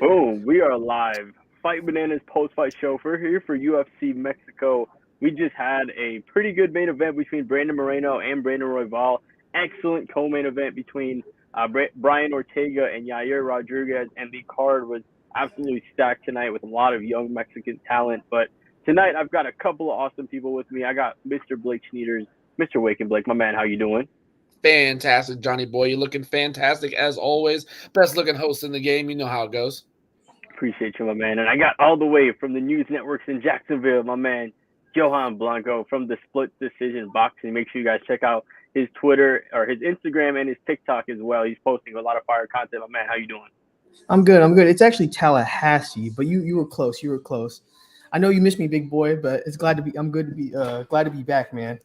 Boom, we are live. Fight Bananas post-fight show. We're here for UFC Mexico. We just had a pretty good main event between Brandon Moreno and Brandon Royval. Excellent co-main event between Brian Ortega and Yair Rodriguez, and the card was absolutely stacked tonight with a lot of young Mexican talent. But tonight I've got a couple of awesome people with me. I got Mr. Blake Schneiders, Mr. Wake and Blake, my man. How you doing? Fantastic, Johnny boy. You're looking fantastic as always. Best looking host in the game. You know how it goes. Appreciate you, my man. And I got all the way from the news networks in Jacksonville, my man, Johan Blanco from the Split Decision Boxing. Make sure you guys check out his Twitter or his Instagram and his TikTok as well. He's posting a lot of fire content. My man, how you doing? I'm good. I'm good. It's actually Tallahassee, but you were close. You were close. I know you missed me, big boy, but it's glad to be. I'm good to be. Glad to be back, man.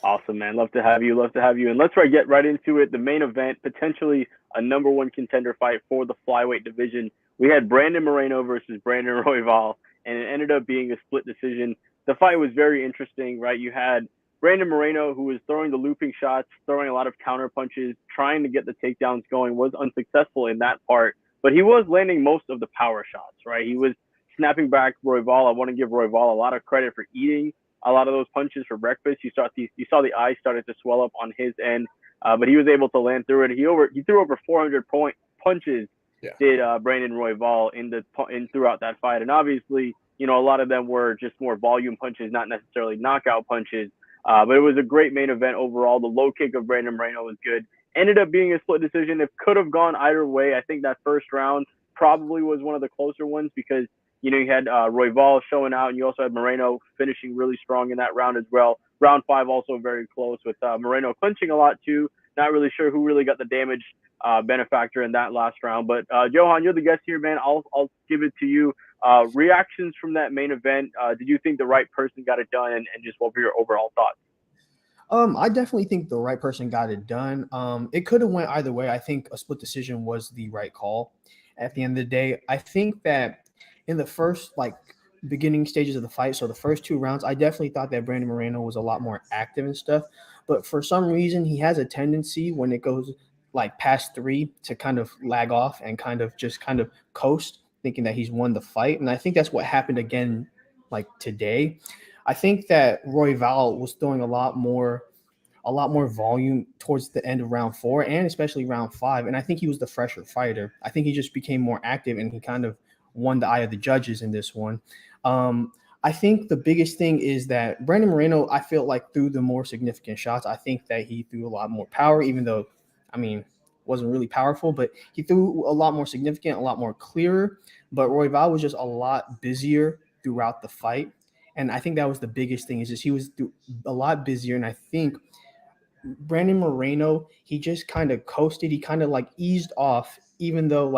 Awesome, man. Love to have you. Love to have you. And let's get right into it. The main event, potentially a number one contender fight for the flyweight division. We had Brandon Moreno versus Brandon Royval, and it ended up being a split decision. The fight was very interesting, right? You had Brandon Moreno, who was throwing the looping shots, throwing a lot of counter punches, trying to get the takedowns going, was unsuccessful in that part, but he was landing most of the power shots, right? He was snapping back Royval. I want to give Royval a lot of credit for eating a lot of those punches for breakfast. You saw the eyes started to swell up on his end, but he was able to land through it. He threw over 400 punches. Yeah. Did Brandon Royval in throughout that fight, and obviously, a lot of them were just more volume punches, not necessarily knockout punches. But it was a great main event overall. The low kick of Brandon Moreno was good. Ended up being a split decision. It could have gone either way. I think that first round probably was one of the closer ones because you had Royval showing out, and you also had Moreno finishing really strong in that round as well. Round 5 also very close with Moreno clinching a lot too. Not really sure who really got the damage benefactor in that last round. But Johan, you're the guest here, man. I'll give it to you. Reactions from that main event. Did you think the right person got it done, and just what were your overall thoughts? I definitely think the right person got it done. It could have went either way. I think a split decision was the right call. At the end of the day, I think that in the first beginning stages of the fight, so the first 2 rounds, I definitely thought that Brandon Moreno was a lot more active and stuff. But for some reason, he has a tendency when it goes past 3 to kind of lag off and kind of coast, thinking that he's won the fight. And I think that's what happened again, today. I think that Royval was throwing a lot more volume towards the end of round 4 and especially round 5. And I think he was the fresher fighter. I think he just became more active and he kind of won the eye of the judges in this one. I think the biggest thing is that Brandon Moreno, I feel like threw the more significant shots. I think that he threw a lot more power, even though, wasn't really powerful, but he threw a lot more significant, a lot more clearer. But Royval was just a lot busier throughout the fight. And I think that was the biggest thing is just he was a lot busier. And I think Brandon Moreno, he just kind of coasted. He kind of eased off, even though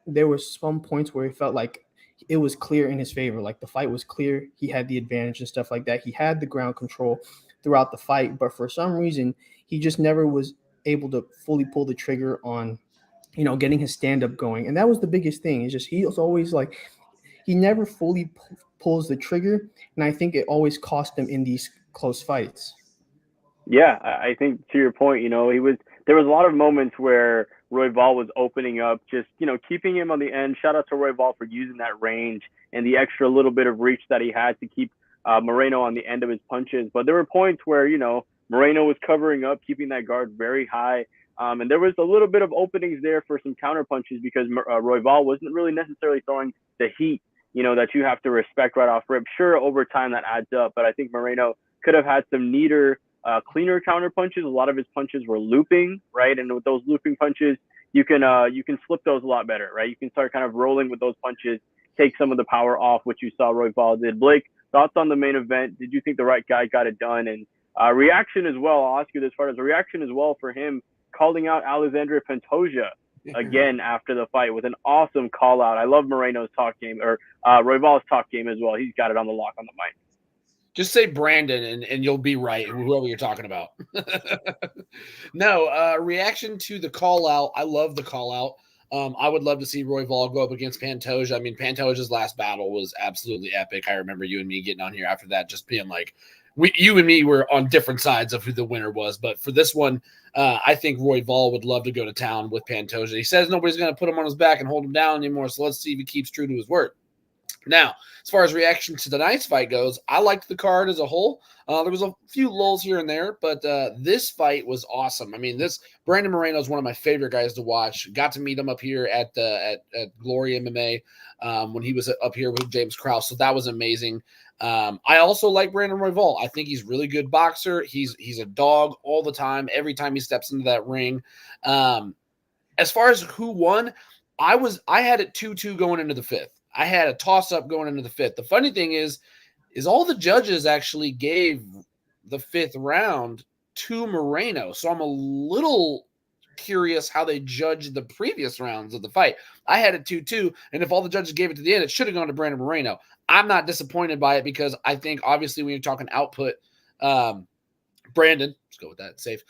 there was some points where it felt like it was clear in his favor. Like the fight was clear. He had the advantage and stuff like that. He had the ground control throughout the fight, but for some reason, he just never was able to fully pull the trigger on, getting his stand up going. And that was the biggest thing. It's just he was always he never fully pulls the trigger, and I think it always cost him in these close fights. Yeah, I think to your point, there was a lot of moments where Royval was opening up, just keeping him on the end. Shout out to Royval for using that range and the extra little bit of reach that he had to keep Moreno on the end of his punches. But there were points where Moreno was covering up, keeping that guard very high. And there was a little bit of openings there for some counter punches because Royval wasn't really necessarily throwing the heat, that you have to respect right off rip. Sure, over time that adds up, but I think Moreno could have had some neater cleaner counter punches. A lot of his punches were looping, right? And with those looping punches, you can slip those a lot better, right? You can start kind of rolling with those punches, take some of the power off, which you saw Royval did. Blake, thoughts on the main event? Did you think the right guy got it done? And reaction as well. I'll ask you this far as a reaction as well for him calling out Alexandre Pantoja again after the fight with an awesome call out. I love Moreno's talk game or Royval's talk game as well. He's got it on the lock on the mic. Just say Brandon and you'll be right, whoever you're talking about. No, reaction to the call out. I love the call out. I would love to see Royval go up against Pantoja. I mean, Pantoja's last battle was absolutely epic. I remember you and me getting on here after that, just being like, you and me were on different sides of who the winner was. But for this one, I think Royval would love to go to town with Pantoja. He says nobody's going to put him on his back and hold him down anymore. So let's see if he keeps true to his word. Now, as far as reaction to tonight's fight goes, I liked the card as a whole. There was a few lulls here and there, but this fight was awesome. I mean, Brandon Moreno is one of my favorite guys to watch. Got to meet him up here at Glory MMA when he was up here with James Krause, so that was amazing. I also like Brandon Royval. I think he's a really good boxer. He's a dog all the time. Every time he steps into that ring. As far as who won, I had it 2-2 going into the fifth. I had a toss-up going into the fifth. The funny thing is all the judges actually gave the fifth round to Moreno. So I'm a little curious how they judged the previous rounds of the fight. I had it 2-2, and if all the judges gave it to the end, it should have gone to Brandon Moreno. I'm not disappointed by it because I think, obviously, when you're talking output, Brandon, let's go with that, safe.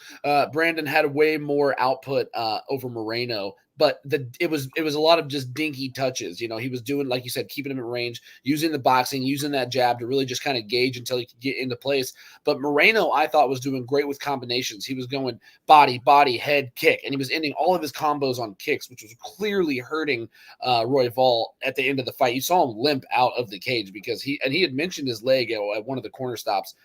Brandon had way more output over Moreno, but it was a lot of just dinky touches. You know, he was doing, like you said, keeping him in range, using the boxing, using that jab to really just kind of gauge until he could get into place. But Moreno, I thought, was doing great with combinations. He was going body, head, kick, and he was ending all of his combos on kicks, which was clearly hurting Royval at the end of the fight. You saw him limp out of the cage because he had mentioned his leg at one of the corner stops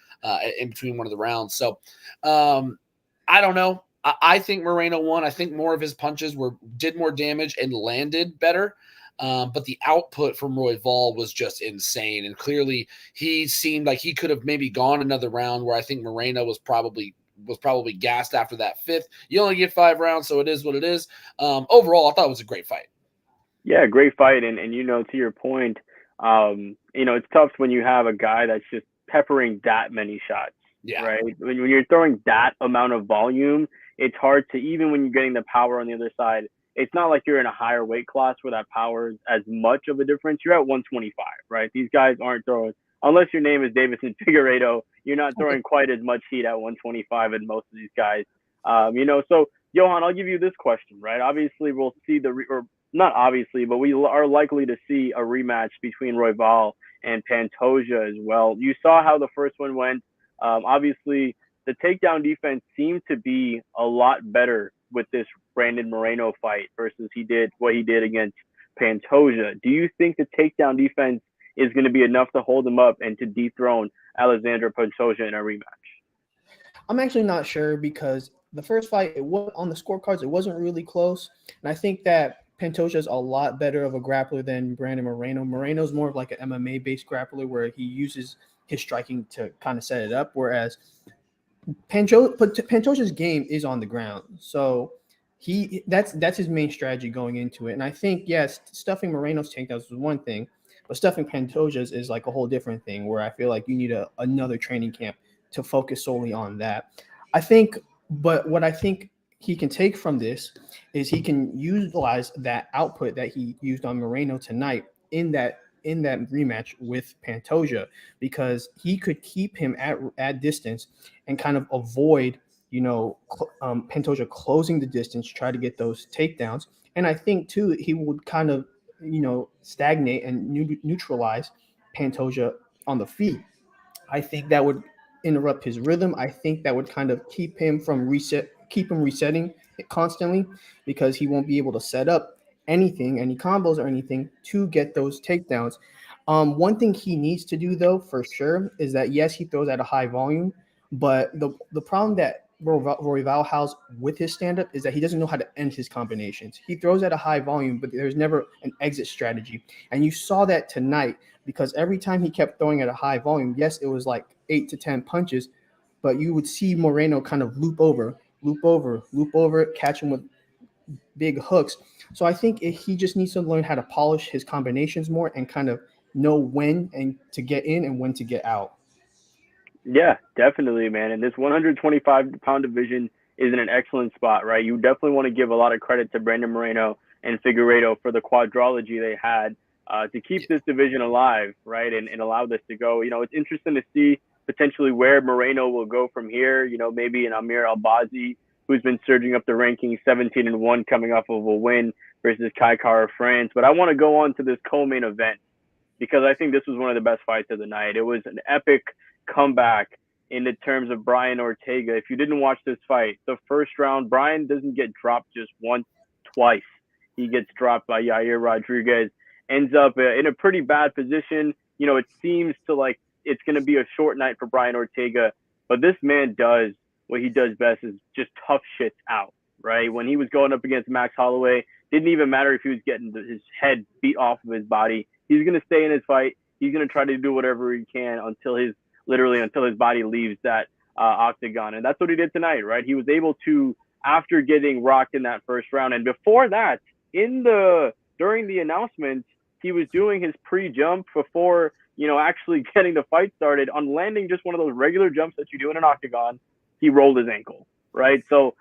in between one of the rounds. So I don't know. I think Moreno won. I think more of his punches did more damage and landed better. But the output from Royval was just insane. And clearly he seemed like he could have maybe gone another round, where I think Moreno was probably gassed after that fifth. You only get 5 rounds, so it is what it is. Overall, I thought it was a great fight. Yeah, great fight. And to your point, it's tough when you have a guy that's just peppering that many shots. Yeah. Right. When you're throwing that amount of volume, it's hard to, even when you're getting the power on the other side, it's not like you're in a higher weight class where that power is as much of a difference. You're at 125, right? These guys aren't throwing, unless your name is Davison Figueiredo, you're not throwing quite as much heat at 125 as most of these guys. So Johan, I'll give you this question, right? Obviously, we'll see or not obviously, but we are likely to see a rematch between Royval and Pantoja as well. You saw how the first one went. Obviously, the takedown defense seemed to be a lot better with this Brandon Moreno fight versus what he did against Pantoja. Do you think the takedown defense is going to be enough to hold him up and to dethrone Alexander Pantoja in a rematch? I'm actually not sure, because the first fight, it was on the scorecards, it wasn't really close. And I think that Pantoja is a lot better of a grappler than Brandon Moreno. Moreno's more of like an MMA-based grappler where he uses his striking to kind of set it up, whereas Pantoja's game is on the ground. So that's his main strategy going into it. And I think, yes, stuffing Moreno's takedowns was one thing, but stuffing Pantoja's is like a whole different thing, where I feel like you need another training camp to focus solely on that. But what I think he can take from this is he can utilize that output that he used on Moreno tonight in that rematch with Pantoja, because he could keep him at distance and kind of avoid, Pantoja closing the distance, try to get those takedowns. And I think too, he would kind of, stagnate and neutralize Pantoja on the feet. I think that would interrupt his rhythm. I think that would kind of keep him resetting constantly, because he won't be able to set up any combos or anything to get those takedowns. One thing he needs to do, though, for sure, is that, yes, he throws at a high volume, but the problem that Royval has with his stand-up is that he doesn't know how to end his combinations. He throws at a high volume, but there's never an exit strategy. And you saw that tonight, because every time he kept throwing at a high volume, yes, it was like 8 to 10 punches, but you would see Moreno kind of loop over, catch him with big hooks. So I think he just needs to learn how to polish his combinations more and kind of know when and to get in and when to get out. Yeah, definitely, man. And this 125-pound division is in an excellent spot, right? You definitely want to give a lot of credit to Brandon Moreno and Figueiredo for the quadrilogy they had to keep this division alive, right, and allow this to go. It's interesting to see potentially where Moreno will go from here. Maybe an Amir Albazi, who's been surging up the rankings, 17-1, coming off of a win versus Kai Kara France. But I want to go on to this co-main event because I think this was one of the best fights of the night. It was an epic comeback in the terms of Brian Ortega. If you didn't watch this fight, the first round, Brian doesn't get dropped just once, twice. He gets dropped by Yair Rodriguez, ends up in a pretty bad position. You know, it seems to like it's going to be a short night for Brian Ortega, but this man does what he does best is just tough shit out, right? When he was going up against Max Holloway, didn't even matter if he was getting his head beat off of his body. He's going to stay in his fight. He's going to try to do whatever he can until his body leaves that octagon. And that's what he did tonight, right? He was able to, after getting rocked in that first round, and before that, during the announcement, he was doing his pre-jump before, actually getting the fight started. On landing just one of those regular jumps that you do in an octagon, he rolled his ankle, right? So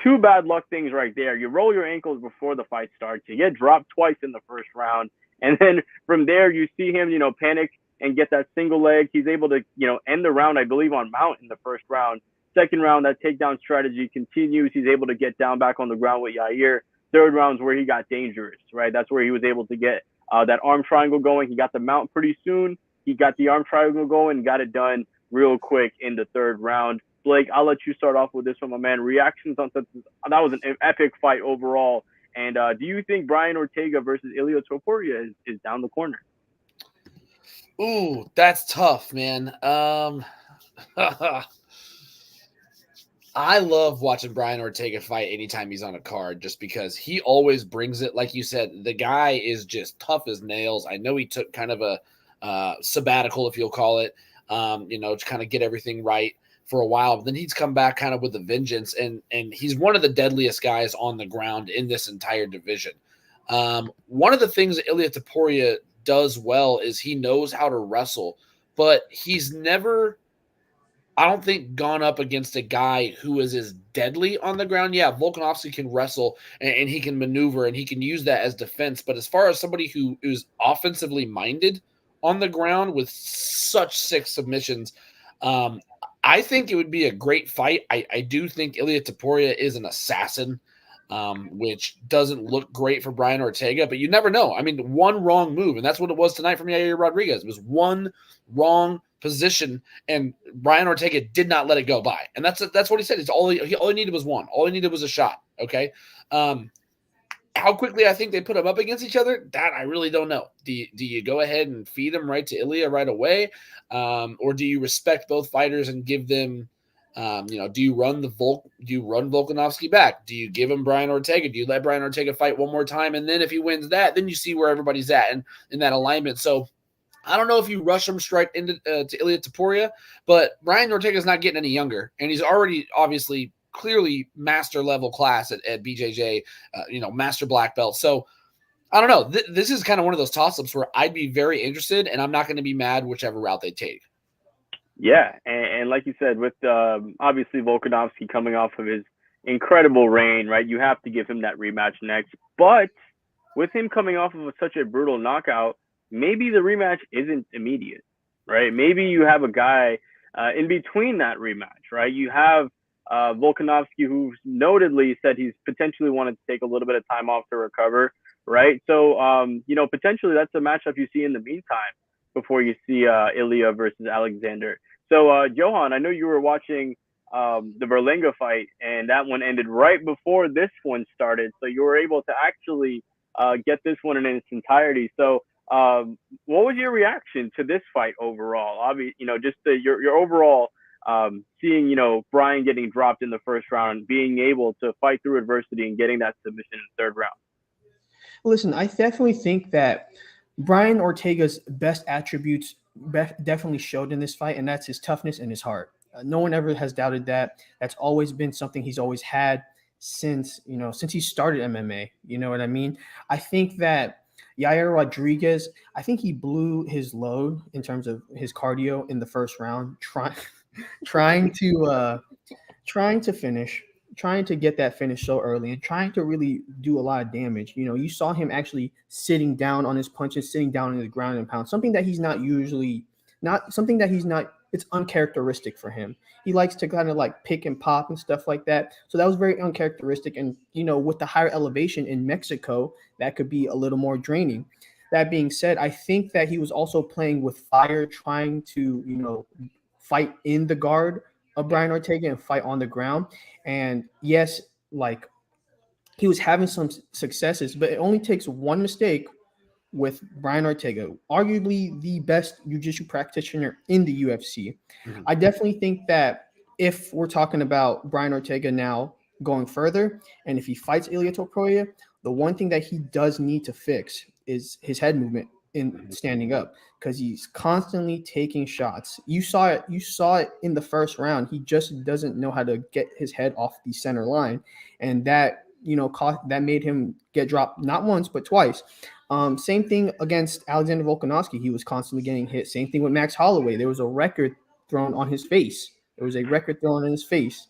two bad luck things right there. You roll your ankles before the fight starts. You get dropped twice in the first round. And then from there, you see him, panic and get that single leg. He's able to, end the round, I believe, on mount in the first round. Second round, that takedown strategy continues. He's able to get down back on the ground with Yair. Third round's where he got dangerous, right? That's where he was able to get that arm triangle going. He got the mount pretty soon. He got the arm triangle going, got it done real quick in the third round. Blake, I'll let you start off with this one, my man. Reactions on that was an epic fight overall. And do you think Brian Ortega versus Ilia Topuria is down the corner? Ooh, that's tough, man. I love watching Brian Ortega fight anytime he's on a card just because he always brings it. Like you said, the guy is just tough as nails. I know he took kind of a sabbatical, if you'll call it, to kind of get everything right for a while. But then he's come back kind of with a vengeance, and he's one of the deadliest guys on the ground in this entire division. One of the things that Ilia Topuria does well is he knows how to wrestle, but he's never, I don't think, gone up against a guy who is as deadly on the ground. Yeah, Volkanovski can wrestle and he can maneuver and he can use that as defense. But as far as somebody who is offensively minded on the ground with such sick submissions, I think it would be a great fight. I do think Ilia Topuria is an assassin, which doesn't look great for Brian Ortega, but you never know. I mean, one wrong move, and that's what it was tonight from Yair Rodriguez. It was one wrong position, and Brian Ortega did not let it go by. And that's what he said. It's all he needed was one. All he needed was a shot. Okay. How quickly I think they put them up against each other, that I really don't know. Do you go ahead and feed them right to Ilia right away? Or do you respect both fighters and give them, do you run Volkanovski back? Do you give him Brian Ortega? Do you let Brian Ortega fight one more time? And then if he wins that, then you see where everybody's at and in that alignment. So I don't know if you rush him straight into to Ilia Topuria, but Brian Ortega is not getting any younger, and he's already obviously clearly master level class at BJJ, master black belt. So I don't know. This is kind of one of those toss-ups where I'd be very interested, and I'm not going to be mad whichever route they take. Yeah, and like you said, with obviously Volkanovski coming off of his incredible reign, right? You have to give him that rematch next. But with him coming off of such a brutal knockout, maybe the rematch isn't immediate, right? Maybe you have a guy in between that rematch, right? You have Volkanovski, who notedly said he's potentially wanted to take a little bit of time off to recover, right? So, potentially that's a matchup you see in the meantime before you see Ilia versus Alexander. So, Johan, I know you were watching the Berlanga fight, and that one ended right before this one started. So you were able to actually get this one in its entirety. So what was your reaction to this fight overall? Obviously, just your overall seeing, Brian getting dropped in the first round, being able to fight through adversity and getting that submission in the third round. Listen, I definitely think that Brian Ortega's best attributes definitely showed in this fight, and that's his toughness and his heart. No one ever has doubted that. That's always been something he's always had since he started MMA. You know what I mean? I think that Yair Rodriguez, I think he blew his load in terms of his cardio in the first round, trying to finish, trying to get that finish so early and trying to really do a lot of damage. You saw him actually sitting down on his punches, sitting down on the ground and pound, something that he's not it's uncharacteristic for him. He likes to kind of like pick and pop and stuff like that. So that was very uncharacteristic. And with the higher elevation in Mexico, that could be a little more draining. That being said, I think that he was also playing with fire, trying to fight in the guard of Brian Ortega and fight on the ground. And yes, like he was having some successes, but it only takes one mistake with Brian Ortega, arguably the best jiu-jitsu practitioner in the UFC. Mhm. I definitely think that if we're talking about Brian Ortega now going further, and if he fights Ilia Topuria, the one thing that he does need to fix is his head movement in standing up, because he's constantly taking shots. You saw it. You saw it in the first round. He just doesn't know how to get his head off the center line, and that that made him get dropped not once but twice. Same thing against Alexander Volkanovski. He was constantly getting hit. Same thing with Max Holloway. There was a record thrown on his face. There was a record thrown in his face.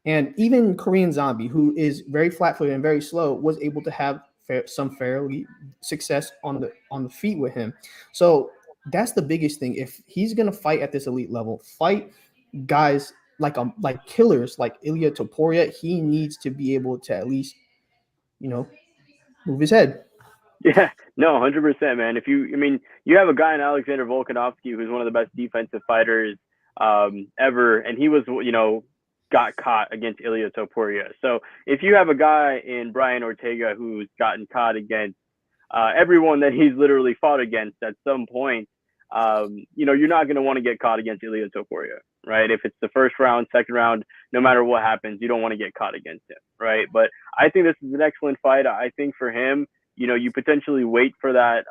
And even Korean Zombie, who is very flat-footed and very slow, was able to have some fairly success on the feet with him. So that's the biggest thing. If he's gonna fight at this elite level, fight guys like killers like Ilia Topuria, he needs to be able to at least move his head. Yeah, no, 100%, man. I mean, you have a guy in Alexander Volkanovski who's one of the best defensive fighters ever, and he was, got caught against Ilia Topuria. So if you have a guy in Brian Ortega who's gotten caught against everyone that he's literally fought against at some point, you're not going to want to get caught against Ilia Topuria, right? If it's the first round, second round, no matter what happens, you don't want to get caught against him, right? But I think this is an excellent fight. I think for him, you potentially wait for that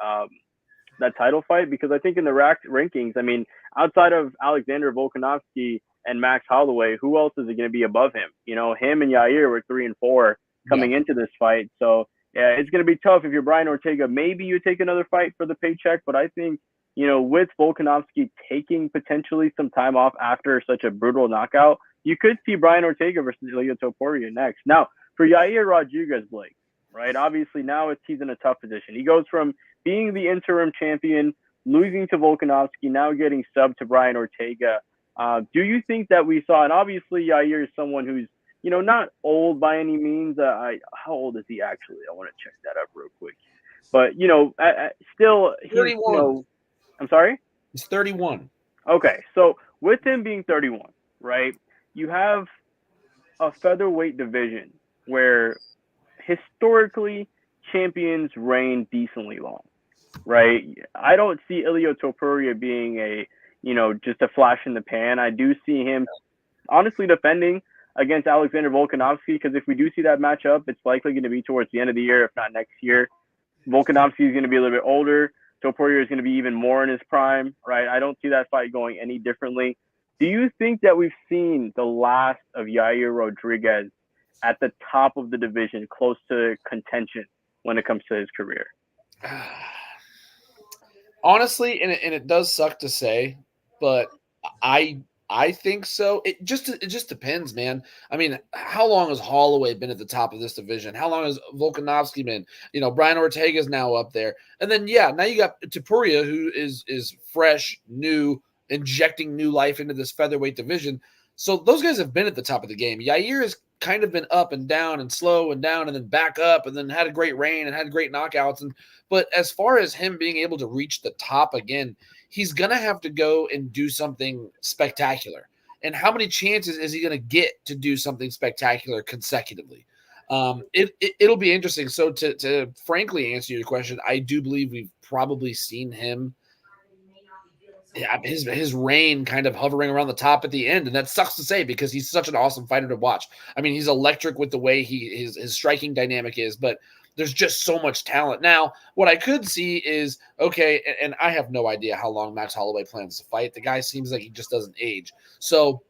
title fight, because I think in the rankings, I mean, outside of Alexander Volkanovski and Max Holloway, who else is it going to be above him? Him and Yair were 3 and 4 coming into this fight. So yeah, it's going to be tough if you're Brian Ortega. Maybe you take another fight for the paycheck, but I think, with Volkanovski taking potentially some time off after such a brutal knockout, you could see Brian Ortega versus Ilia Topuria next. Now, for Yair Rodriguez, Blake, right? Obviously, now he's in a tough position. He goes from being the interim champion, losing to Volkanovski, now getting subbed to Brian Ortega. Do you think that we saw, and obviously Yair is someone who's, not old by any means. How old is he actually? I want to check that up real quick. But, still, he's, 31. I'm sorry? He's 31. Okay, so with him being 31, right, you have a featherweight division where historically champions reign decently long, right? I don't see Ilia Topuria being just a flash in the pan. I do see him honestly defending against Alexander Volkanovski, because if we do see that matchup, it's likely going to be towards the end of the year, if not next year. Volkanovski is going to be a little bit older. Topuria is going to be even more in his prime, right? I don't see that fight going any differently. Do you think that we've seen the last of Yair Rodriguez at the top of the division, close to contention when it comes to his career? Honestly, and it does suck to say, but I think so. It just depends, man. I mean, how long has Holloway been at the top of this division? How long has Volkanovski been? Brian Ortega is now up there, and then now you got Topuria, who is fresh, new, injecting new life into this featherweight division. So those guys have been at the top of the game. Yair has kind of been up and down and slow and down and then back up and then had a great reign and had great knockouts. But as far as him being able to reach the top again, he's going to have to go and do something spectacular. And how many chances is he going to get to do something spectacular consecutively? It'll be interesting. So to frankly answer your question, I do believe we've probably seen him, his reign kind of hovering around the top at the end. And that sucks to say because he's such an awesome fighter to watch. I mean, he's electric with the way his striking dynamic is, but there's just so much talent. Now, what I could see is, okay, and I have no idea how long Max Holloway plans to fight. The guy seems like he just doesn't age. So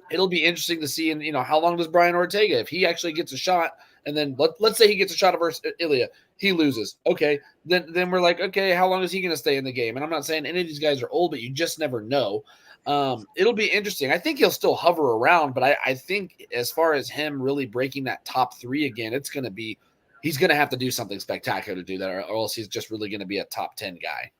it'll be interesting to see, and how long does Brian Ortega, if he actually gets a shot, and then let's say he gets a shot versus Ilia, he loses. Okay, then we're like, okay, how long is he going to stay in the game? And I'm not saying any of these guys are old, but you just never know. It'll be interesting. I think he'll still hover around, but I think as far as him really breaking that top 3 again, it's going to be, he's going to have to do something spectacular to do that, or else he's just really going to be a top 10 guy.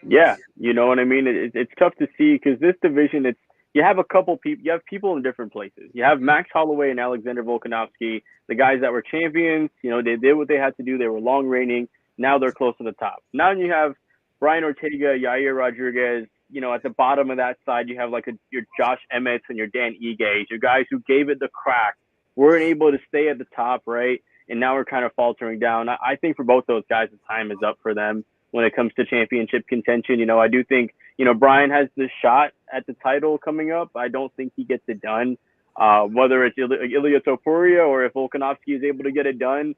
Yeah, you know what I mean. It's tough to see because this division, it's you have a couple people, you have people in different places. You have Max Holloway and Alexander Volkanovski, the guys that were champions. You know, they did what they had to do. They were long reigning. Now they're close to the top. Now you have Brian Ortega, Yair Rodriguez. You know, at the bottom of that side, you have like your Josh Emmett and your Dan Ige, your guys who gave it the crack, weren't able to stay at the top, right? And now we're kind of faltering down. I think for both those guys, the time is up for them when it comes to championship contention. You know, I do think, you know, Brian has the shot at the title coming up. I don't think he gets it done. Whether it's Ilia Topuria or if Volkanovski is able to get it done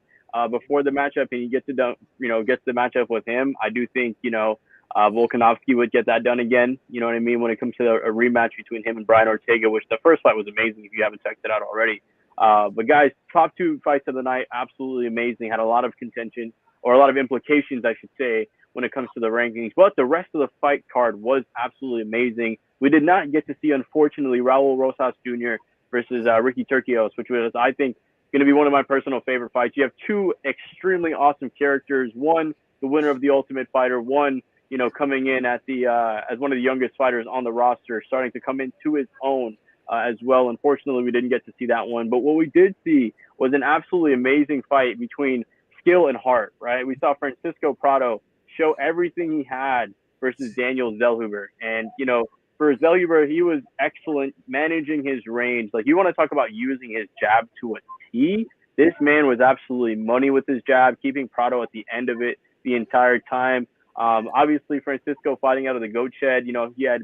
before the matchup and he gets it done, you know, gets the matchup with him, I do think, you know, Volkanovski would get that done again. You know what I mean? When it comes to a rematch between him and Brian Ortega, which the first fight was amazing if you haven't checked it out already. But guys, top two fights of the night, absolutely amazing. Had a lot of contention or a lot of implications, I should say, when it comes to the rankings. But the rest of the fight card was absolutely amazing. We did not get to see, unfortunately, Raul Rosas Jr. versus Ricky Turcios, which was, I think, going to be one of my personal favorite fights. You have two extremely awesome characters. One, the winner of the Ultimate Fighter. One, you know, coming in at the as one of the youngest fighters on the roster, starting to come into his own as well. Unfortunately, we didn't get to see that one. But what we did see was an absolutely amazing fight between skill and heart, right? We saw Francisco Prado show everything he had versus Daniel Zellhuber. And, you know, for Zellhuber, he was excellent managing his range. Like, you want to talk about using his jab to a T? This man was absolutely money with his jab, keeping Prado at the end of it the entire time. Obviously, Francisco fighting out of the goat shed, you know, he had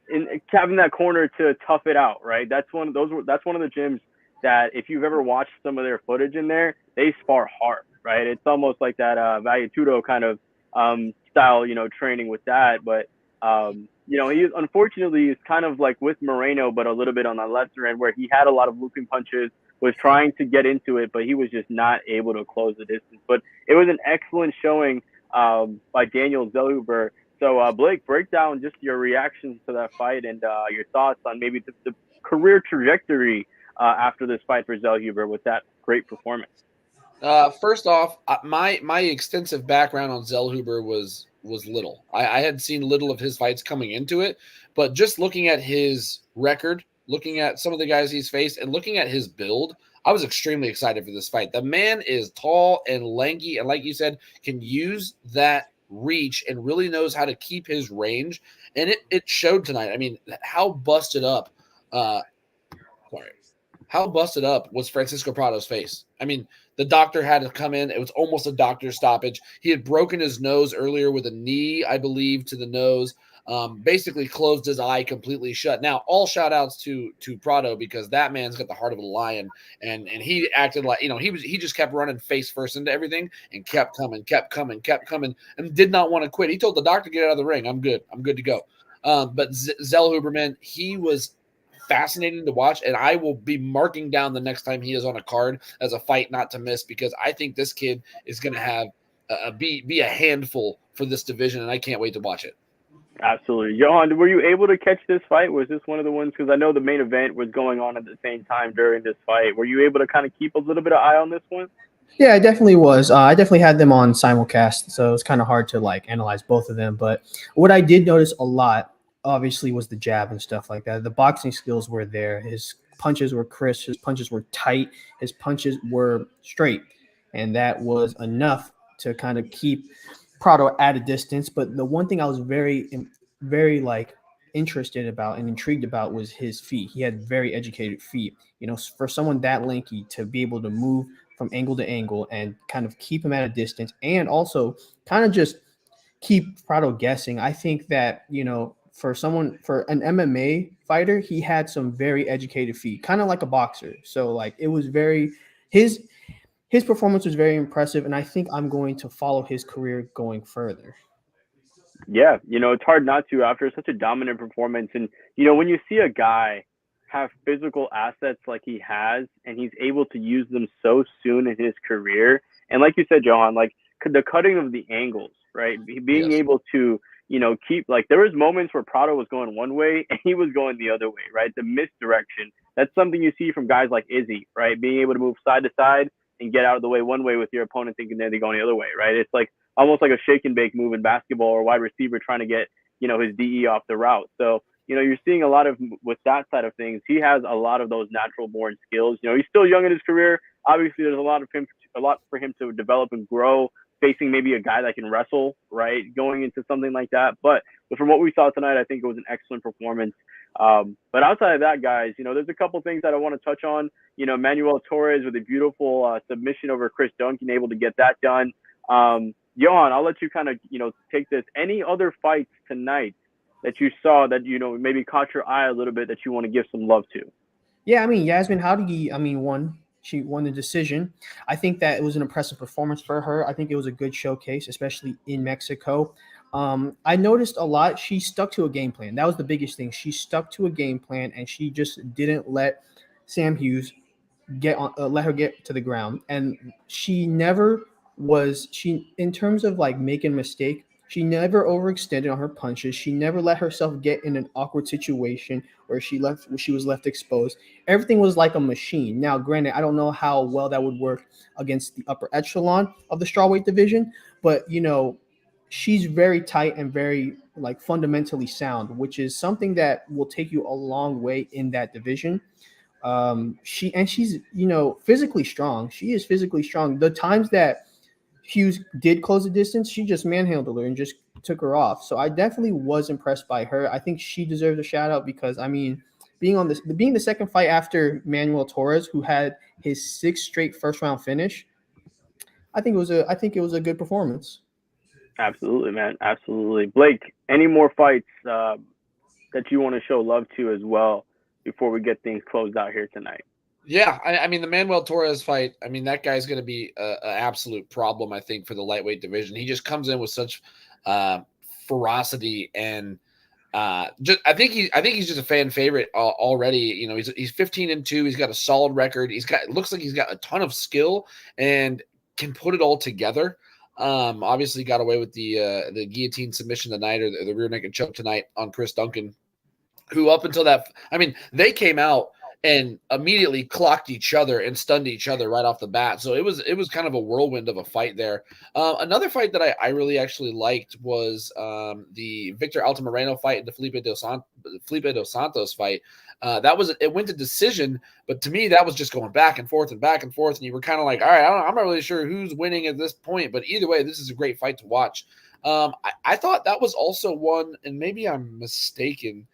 in having that corner to tough it out, right? That's one of the gyms that if you've ever watched some of their footage in there, they spar hard, right? It's almost like that Valiatudo kind of style, you know, training with that. But you know, he unfortunately is kind of like with Moreno, but a little bit on the lesser end, where he had a lot of looping punches, was trying to get into it, but he was just not able to close the distance. But it was an excellent showing by Daniel Zellhuber. So, Blake, break down just your reactions to that fight and your thoughts on maybe the career trajectory after this fight for Zellhuber with that great performance. First off, my extensive background on Zellhuber was little. I had seen little of his fights coming into it, but just looking at his record, looking at some of the guys he's faced, and looking at his build, I was extremely excited for this fight. The man is tall and lanky, and like you said, can use that reach and really knows how to keep his range. And it showed tonight. I mean, how busted up sorry, how busted up was Francisco Prado's face? I mean, the doctor had to come in. It was almost a doctor stoppage. He had broken his nose earlier with a knee, I believe, to the nose. Basically closed his eye completely shut. Now, all shout outs to Prado because that man's got the heart of a lion, and he acted like, you know, he just kept running face first into everything and kept coming, and did not want to quit. He told the doctor, "Get out of the ring. I'm good to go." But Zellhuber, man, he was fascinating to watch, and I will be marking down the next time he is on a card as a fight not to miss, because I think this kid is going to have be a handful for this division, and I can't wait to watch it. Absolutely. Johan, were you able to catch this fight? Was this one of the ones, because I know the main event was going on at the same time during this fight. Were you able to kind of keep a little bit of eye on this one? Yeah, I definitely was. I definitely had them on simulcast, so it's kind of hard to like analyze both of them. But what I did notice a lot, obviously, was the jab and stuff like that. The boxing skills were there. His punches were crisp. His punches were tight. His punches were straight, and that was enough to kind of keep Prado at a distance. But the one thing I was very like interested about and intrigued about was his feet. He had very educated feet. You know, for someone that lanky to be able to move from angle to angle and kind of keep him at a distance and also kind of just keep Prado guessing. I think that, you know, for an MMA fighter, he had some very educated feet, kind of like a boxer. So like it was very his performance was very impressive, and I think I'm going to follow his career going further. Yeah, you know, it's hard not to after such a dominant performance. And, you know, when you see a guy have physical assets like he has and he's able to use them so soon in his career, and like you said, Johan, like the cutting of the angles, right? Being Yes. able to, you know, keep like there was moments where Prado was going one way and he was going the other way, right? The misdirection. That's something you see from guys like Izzy, right? Being able to move side to side and get out of the way one way with your opponent thinking they're going the other way, right? It's like almost like a shake and bake move in basketball, or wide receiver trying to get, his DE off the route. So, you're seeing a lot of, with that side of things, he has a lot of those natural born skills. He's still young in his career. Obviously, there's a lot for him to develop and grow, facing maybe a guy that can wrestle, right? Going into something like that. But from what we saw tonight, I think it was an excellent performance. But outside of that, guys, there's a couple things that I want to touch on. Manuel Torres with a beautiful submission over Chris Duncan, able to get that done. Johan, I'll let you kind of, take this. Any other fights tonight that you saw that, maybe caught your eye a little bit that you want to give some love to? Yeah, I mean, Yasmin Jauregui, won. She won the decision. I think that it was an impressive performance for her. I think it was a good showcase, especially in Mexico. I noticed a lot. She stuck to a game plan. That was the biggest thing. She stuck to a game plan, and she just didn't let Sam Hughes let her get to the ground. And she never in terms of like making a mistake, she never overextended on her punches. She never let herself get in an awkward situation where she was left exposed. Everything was like a machine. Now, granted, I don't know how well that would work against the upper echelon of the strawweight division, but she's very tight and very like fundamentally sound, which is something that will take you a long way in that division. She's physically strong. She is physically strong. The times that Hughes did close the distance, she just manhandled her and just took her off. So I definitely was impressed by her. I think she deserves a shout out because being the second fight after Manuel Torres, who had his sixth straight first round finish, I think it was a good performance. Absolutely, man. Absolutely. Blake, any more fights that you want to show love to as well before we get things closed out here tonight? Yeah, I mean, the Manuel Torres fight, I mean, that guy's going to be an absolute problem, I think, for the lightweight division. He just comes in with such ferocity and I think he's just a fan favorite already. He's 15-2. He's got a solid record. Looks like he's got a ton of skill and can put it all together. Obviously got away with the guillotine submission tonight, or the rear naked choke tonight on Chris Duncan, who up until that, I mean, they came out and immediately clocked each other and stunned each other right off the bat. So it was kind of a whirlwind of a fight there. Another fight that I really actually liked was the Victor Altamirano fight and the Felipe Dos Santos fight. It went to decision, but to me that was just going back and forth, and you were kind of like, all right, I'm not really sure who's winning at this point, but either way, this is a great fight to watch. I thought that was also one, and maybe I'm mistaken,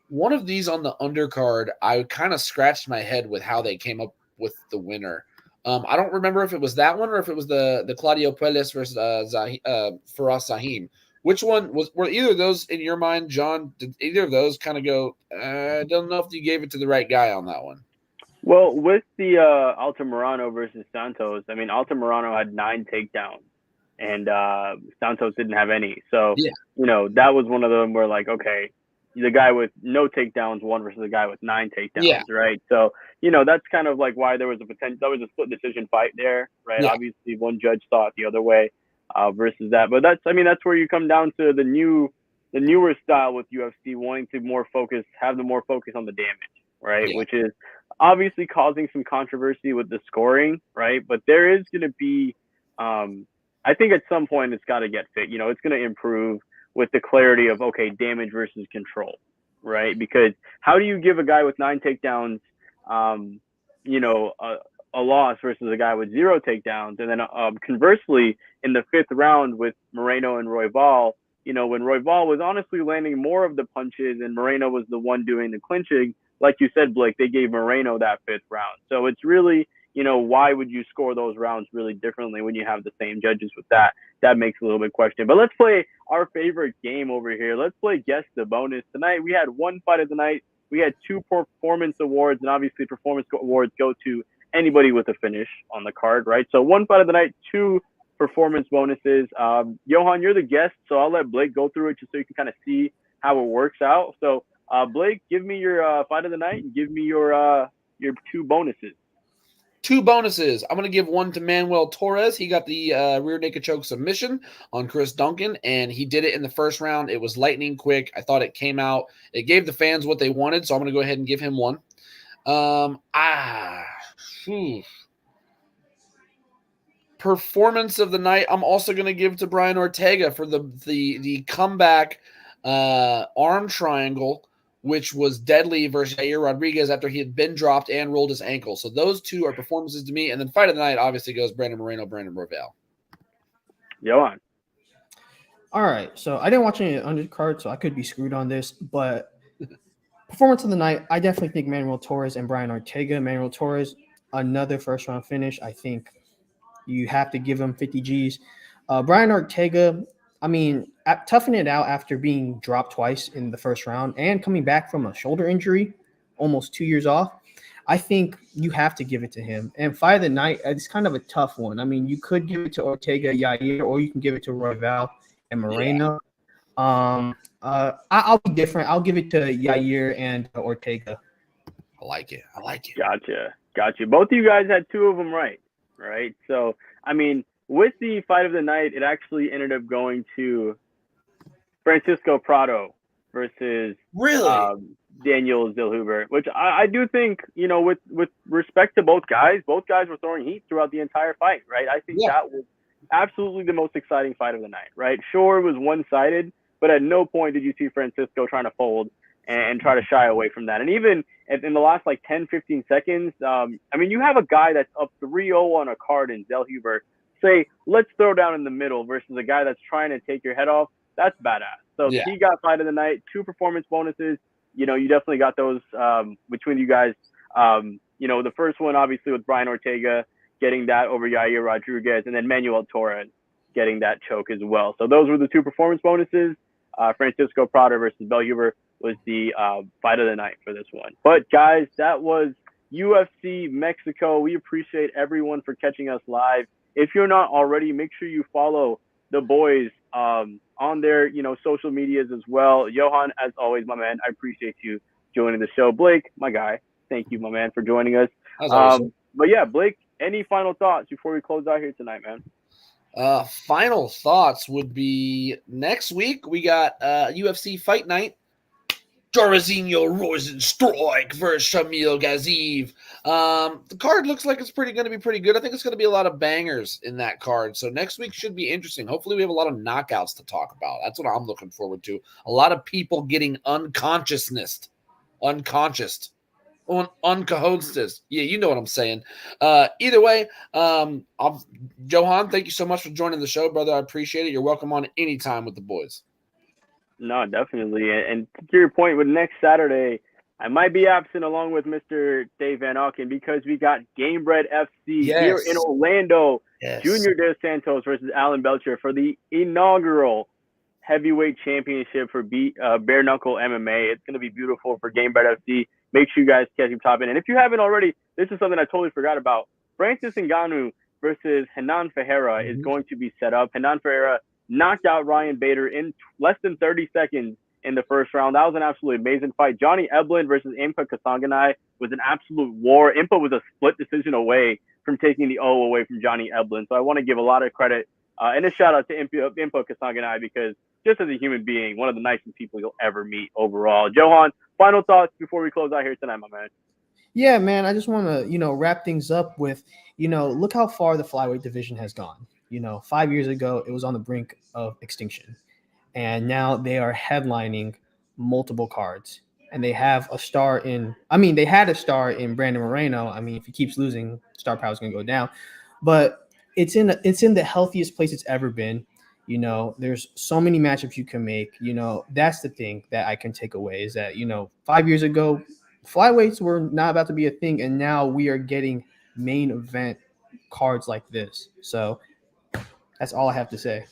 one of these on the undercard, I kind of scratched my head with how they came up with the winner. I don't remember if it was that one or if it was the Claudio Puelles versus Faraz Zahim. Which one were either of those in your mind, John? Did either of those kind of go, I don't know if you gave it to the right guy on that one? Well, with the Altamirano versus Santos, I mean, Altamirano had 9 takedowns and Santos didn't have any. So, yeah. That was one of them where, like, okay, the guy with no takedowns won versus the guy with 9 takedowns, right? So, that's kind of like why there was that was a split decision fight there, right? Yeah. Obviously, one judge saw it the other way versus that. But that's where you come down to the newer style with UFC, wanting to have the more focus on the damage, right? Yeah. Which is obviously causing some controversy with the scoring, right? But there is going to be, I think at some point it's got to get fit. It's going to improve with the clarity of, okay, damage versus control, right? Because how do you give a guy with 9 takedowns, a loss versus a guy with 0 takedowns? And then conversely, in the 5th round with Moreno and Royval, when Royval was honestly landing more of the punches and Moreno was the one doing the clinching, like you said, Blake, they gave Moreno that 5th round. So it's really, why would you score those rounds really differently when you have the same judges with that? That makes a little bit question. But let's play our favorite game over here. Let's play Guess the Bonus. Tonight, we had one fight of the night. We had 2 performance awards, and obviously performance awards go to anybody with a finish on the card, right? So 1 fight of the night, 2 performance bonuses. Johan, you're the guest, so I'll let Blake go through it just so you can kind of see how it works out. So, Blake, give me your fight of the night and give me your 2 bonuses. 2 bonuses. I'm going to give one to Manuel Torres. He got the rear naked choke submission on Chris Duncan, and he did it in the first round. It was lightning quick. I thought it came out. It gave the fans what they wanted, so I'm going to go ahead and give him one. performance of the night, I'm also going to give to Brian Ortega for the comeback arm triangle, which was deadly versus Yair Rodriguez after he had been dropped and rolled his ankle. So those two are performances to me. And then fight of the night obviously goes Brandon Moreno, Brandon Royval. Johan. All right, so I didn't watch any undercard, so I could be screwed on this, but performance of the night, I definitely think Manuel Torres and Brian Ortega. Manuel Torres, another first-round finish. I think you have to give him 50 Gs. Brian Ortega, I mean, toughing it out after being dropped twice in the first round and coming back from a shoulder injury, almost 2 years off. I think you have to give it to him. And fight of the night, it's kind of a tough one. I mean, you could give it to Ortega, Yair, or you can give it to Royval and Moreno. Yeah. I'll be different. I'll give it to Yair and Ortega. I like it. Gotcha. Both of you guys had two of them right? So, I mean, with the fight of the night, it actually ended up going to Francisco Prado versus Daniel Zellhuber, which I do think, with respect to both guys were throwing heat throughout the entire fight, right? I think that was absolutely the most exciting fight of the night, right? Sure, it was one-sided, but at no point did you see Francisco trying to fold and try to shy away from that. And even in the last 10, 15 seconds, I mean, you have a guy that's up 3-0 on a card in Zellhuber say, let's throw down in the middle versus a guy that's trying to take your head off. That's badass. So he got fight of the night, 2 performance bonuses. You definitely got those between you guys. The first one, obviously, with Brian Ortega getting that over Yair Rodriguez, and then Manuel Torres getting that choke as well. So those were the 2 performance bonuses. Francisco Prado versus Zellhuber was the fight of the night for this one. But, guys, that was UFC Mexico. We appreciate everyone for catching us live. If you're not already, make sure you follow the boys on their, social medias as well. Johan, as always, my man, I appreciate you joining the show. Blake, my guy, thank you, my man, for joining us. But yeah, Blake, any final thoughts before we close out here tonight, man? Final thoughts would be next week we got UFC Fight Night. Jairzinho Rozenstruik versus Shamil Gaziev. The card looks like it's going to be pretty good. I think it's going to be a lot of bangers in that card. So next week should be interesting. Hopefully we have a lot of knockouts to talk about. That's what I'm looking forward to. A lot of people getting unconscious. Yeah, you know what I'm saying. Either way, Johan, thank you so much for joining the show, brother. I appreciate it. You're welcome on anytime with the boys. No, definitely. And to your point, with next Saturday, I might be absent along with Mr. Dave Van Auken because we got Gamebred FC here in Orlando. Junior Dos Santos versus Alan Belcher for the inaugural heavyweight championship for bare knuckle MMA. It's going to be beautiful for Gamebred FC. Make sure you guys catch him top in. And if you haven't already, this is something I totally forgot about. Francis Ngannou versus Hernan Ferreira is going to be set up. Hernan Ferreira knocked out Ryan Bader in less than 30 seconds in the first round. That was an absolutely amazing fight. Johnny Eblen versus Impa Kasanganay was an absolute war. Impa was a split decision away from taking the O away from Johnny Eblen. So I want to give a lot of credit and a shout out to Impa Kasanganay because just as a human being, one of the nicest people you'll ever meet overall. Johan, final thoughts before we close out here tonight, my man. Yeah, man, I just want to, wrap things up with, look how far the flyweight division has gone. 5 years ago, it was on the brink of extinction. And now they are headlining multiple cards. And they have a star they had a star in Brandon Moreno. I mean, if he keeps losing, star power is going to go down. But it's in the healthiest place it's ever been. There's so many matchups you can make. That's the thing that I can take away is that, 5 years ago, flyweights were not about to be a thing. And now we are getting main event cards like this. So that's all I have to say.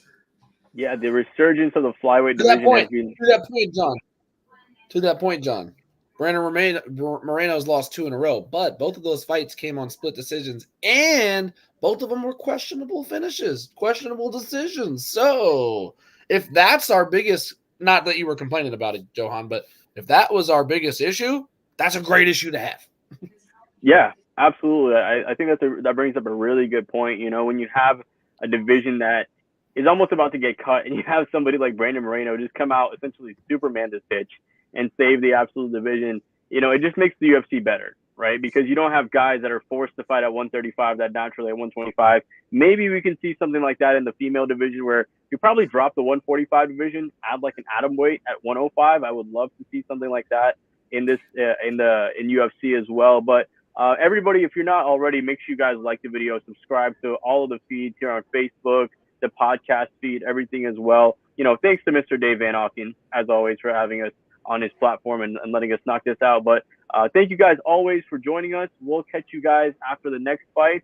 Yeah, the resurgence of the flyweight division has been... To that point, John. Brandon Moreno's lost 2 in a row, but both of those fights came on split decisions, and both of them were questionable finishes, questionable decisions. So if that's our biggest, not that you were complaining about it, Johan, but if that was our biggest issue, that's a great issue to have. Yeah, absolutely. I think that brings up a really good point. When you have a division that is almost about to get cut and you have somebody like Brandon Moreno just come out, essentially Superman this pitch and save the absolute division, it just makes the UFC better, right? Because you don't have guys that are forced to fight at 135 that naturally at 125. Maybe we can see something like that in the female division where you probably drop the 145 division, add like an atom weight at 105. I would love to see something like that in this in UFC as well. But everybody, if you're not already, make sure you guys like the video, subscribe to all of the feeds here on Facebook, the podcast feed, everything as well. You know, thanks to Mr. Dave Van Auken, as always, for having us on his platform and letting us knock this out. But thank you guys always for joining us. We'll catch you guys after the next fight.